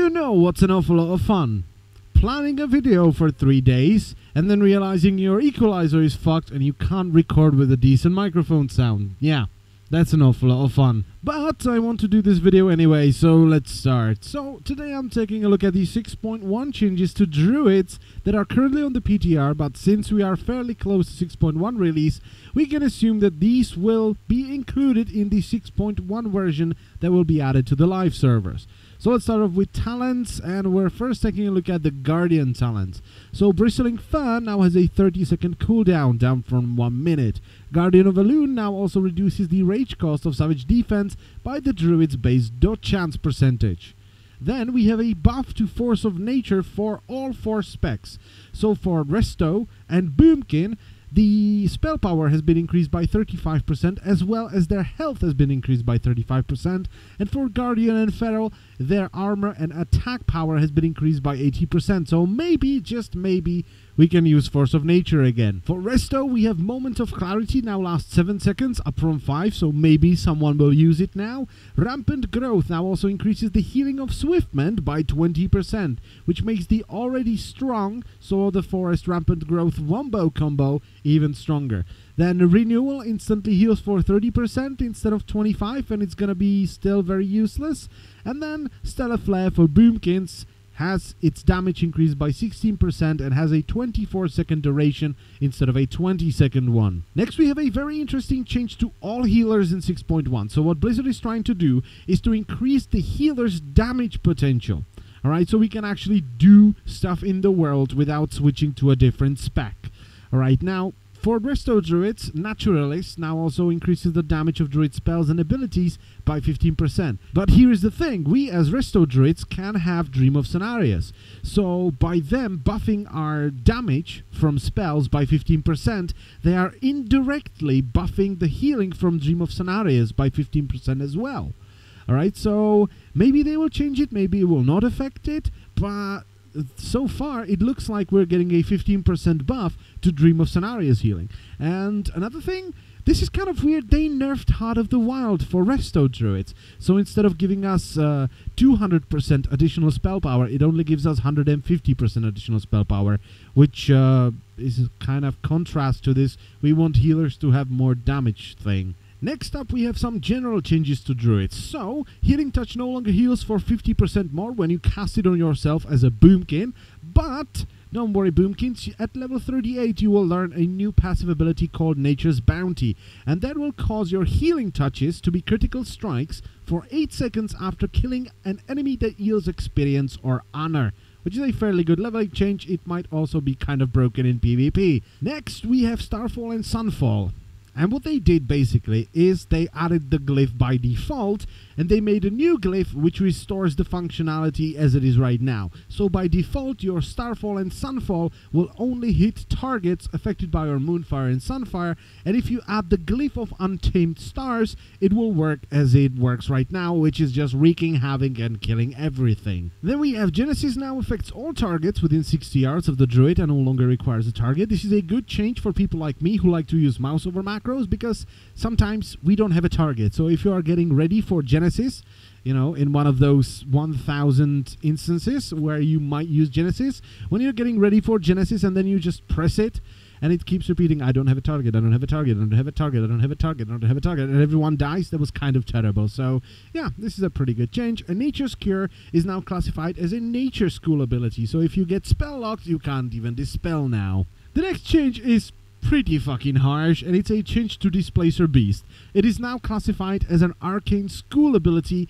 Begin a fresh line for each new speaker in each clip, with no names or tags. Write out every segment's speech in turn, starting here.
You know what's an awful lot of fun? Planning a video for 3 days and then realizing your equalizer is fucked and you can't record with a decent microphone sound. Yeah, that's an awful lot of fun. But I want to do this video anyway, so let's start. So today I'm taking a look at the 6.1 changes to Druids that are currently on the PTR, but since we are fairly close to 6.1 release, we can assume that these will be included in the 6.1 version that will be added to the live servers. So let's start off with talents, and we're first taking a look at the Guardian talent. So Bristling Fur now has a 30-second cooldown, down from 1 minute. Guardian of Elune now also reduces the rage cost of Savage Defense by the Druid's base dot chance percentage. Then we have a buff to Force of Nature for all 4 specs. So for Resto and Boomkin, the spell power has been increased by 35%, as well as their health has been increased by 35%. And for Guardian and Feral, their armor and attack power has been increased by 80%. So maybe, just maybe, we can use Force of Nature again. For Resto, we have Moment of Clarity, now lasts 7 seconds, up from 5, so maybe someone will use it now. Rampant Growth now also increases the healing of Swiftment by 20%, which makes the already strong Sword of the Forest Rampant Growth Wombo combo even stronger. Then Renewal instantly heals for 30% instead of 25%, and it's gonna be still very useless. And then Stellar Flare for Boomkins has its damage increased by 16% and has a 24-second duration instead of a 20-second one. Next, we have a very interesting change to all healers in 6.1. So what Blizzard is trying to do is to increase the healer's damage potential. Alright, so we can actually do stuff in the world without switching to a different spec. Alright, now, for Resto Druids, Naturalist now also increases the damage of Druid spells and abilities by 15%. But here is the thing, we as Resto Druids can have Dream of Scenarios. So by them buffing our damage from spells by 15%, they are indirectly buffing the healing from Dream of Scenarios by 15% as well. Alright, so maybe they will change it, maybe it will not affect it, but so far it looks like we're getting a 15% buff to Dream of Scenarios healing. And another thing, this is kind of weird, they nerfed Heart of the Wild for Resto Druids. So instead of giving us 200% additional spell power, it only gives us 150% additional spell power, which is kind of contrast to this we want healers to have more damage thing. Next up, we have some general changes to Druids. So, Healing Touch no longer heals for 50% more when you cast it on yourself as a Boomkin, but don't worry Boomkins, at level 38 you will learn a new passive ability called Nature's Bounty, and that will cause your healing touches to be critical strikes for 8 seconds after killing an enemy that yields experience or honor, which is a fairly good leveling change. It might also be kind of broken in PvP. Next, we have Starfall and Sunfall. And what they did basically is they added the glyph by default, and they made a new glyph which restores the functionality as it is right now. So by default, your Starfall and Sunfall will only hit targets affected by your Moonfire and Sunfire, and if you add the glyph of Untamed Stars, it will work as it works right now, which is just wreaking havoc and killing everything. Then we have Genesis now affects all targets within 60 yards of the Druid and no longer requires a target. This is a good change for people like me who like to use mouse over macros, because sometimes we don't have a target. So if you are getting ready for Genesis, you know, in one of those 1000 instances where you might use Genesis, when you're getting ready for Genesis and then you just press it and it keeps repeating, I don't have a target, I don't have a target, I don't have a target, I don't have a target, I don't have a target, and everyone dies, that was kind of terrible. So yeah, this is a pretty good change. A Nature's Cure is now classified as a Nature School ability, so if you get spell locked, you can't even dispel now. The next change is pretty fucking harsh, and it's a change to Displacer Beast. It is now classified as an Arcane School ability,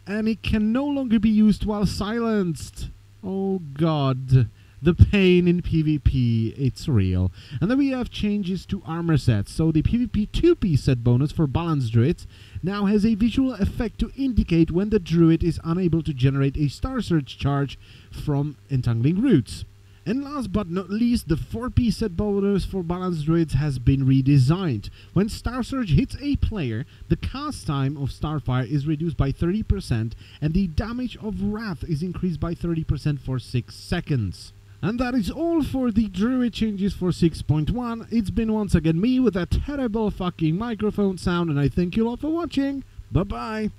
and it can no longer be used while silenced. Oh god, the pain in PvP, it's real. And then we have changes to armor sets. So the PvP 2-piece set bonus for Balanced Druids now has a visual effect to indicate when the Druid is unable to generate a Star Surge charge from Entangling Roots. And last but not least, the 4-piece set bonus for Balanced Druids has been redesigned. When Star Surge hits a player, the cast time of Starfire is reduced by 30%, and the damage of Wrath is increased by 30% for 6 seconds. And that is all for the Druid changes for 6.1. It's been once again me with a terrible fucking microphone sound, and I thank you all for watching. Bye-bye.